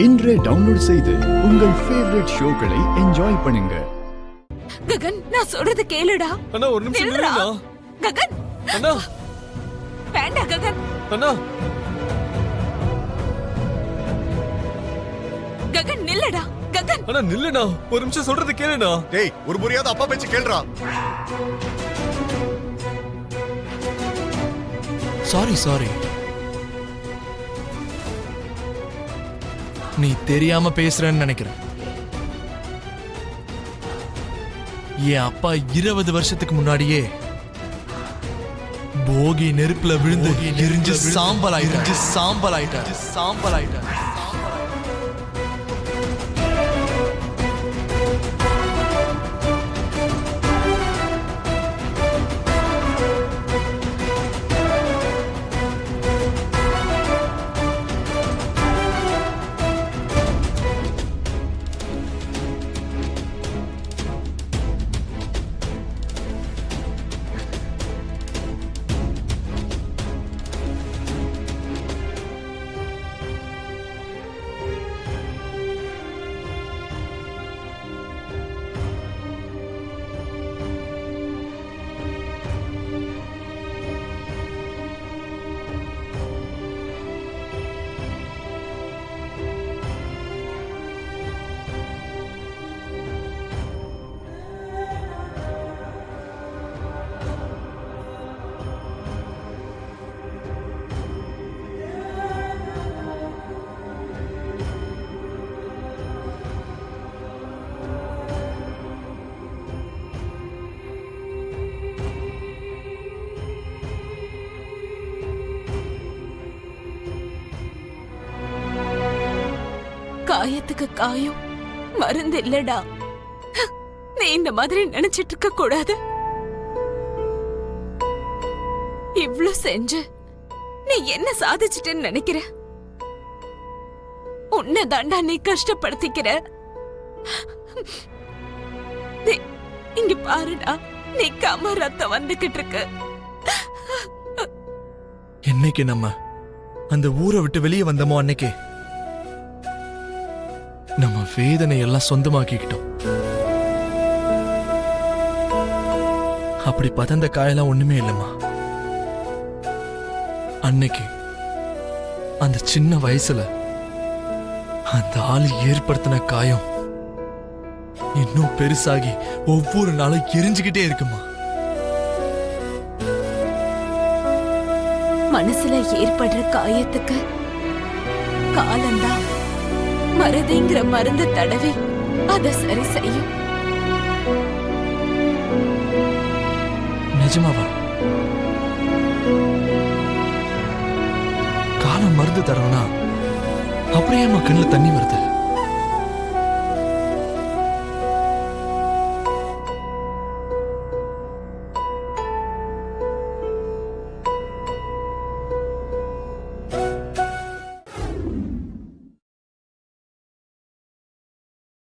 இன்றே டவுன்லோட் செய்து உங்கள் ஃபேவரட் ஷோக்களை என்ஜாய் பண்ணுங்க. ககன், நான் சொல்றது கேளுடா. அண்ணா ஒரு நிமிஷம் நில்லுடா. ககன் அண்ணா வேண்டாம் ககன். அண்ணா ககன் நில்லுடா. ககன் அண்ணா நில்லுடா, ஒரு நிமிஷம் சொல்றது கேளுடா. டேய், ஒரு முறையாவது அப்பா பேச்சு கேளுடா. சாரி நீ தெரியாம பேசுறன்னு நினைக்கிறேன். என் அப்பா 20 வருஷத்துக்கு முன்னாடியே போகி நெருப்புல விழுந்து எரிஞ்சு சாம்பல் ஆயிட்டார். காயத்துக்கு காயம் மருந்து இல்லடா. நீ இந்த மாதிரி நினைச்சிட்டு இருக்க கூடாது. இவ்ளோ செஞ்சு நீ என்ன சாதிச்சிட்டேன்னு நினைக்கிற? உன்னை தாண்டா நீ கஷ்டப்படுத்திக்கிற. இங்க பாருடா, நிக்காம ரத்தம் வந்துகிட்டு இருக்கு. என்னைக்கு நம்ம அந்த ஊரை விட்டு வெளியே வந்தோமோ அன்னைக்கு நம்ம வேதனை எல்லாம் சொந்தமாக்கிக்கிட்டோம். அப்படி பதந்த காயெல்லாம் ஒண்ணுமே இல்லம்மா. அன்னைக்கு அந்த சின்ன வயசுல அந்த ஆள் ஏற்படுத்தின காயம் இன்னும் பெருசாகி ஒவ்வொரு நாளும் எரிஞ்சுக்கிட்டே இருக்குமா. மனசுல ஏற்படுற காயத்துக்கு காலம்தான் மருதிங்கிற மருந்து தடவி அத சரி செய்யும். நிஜமாவா? காலம் மருந்து தரவனா அப்படியே கண்ணுல தண்ணி வருது.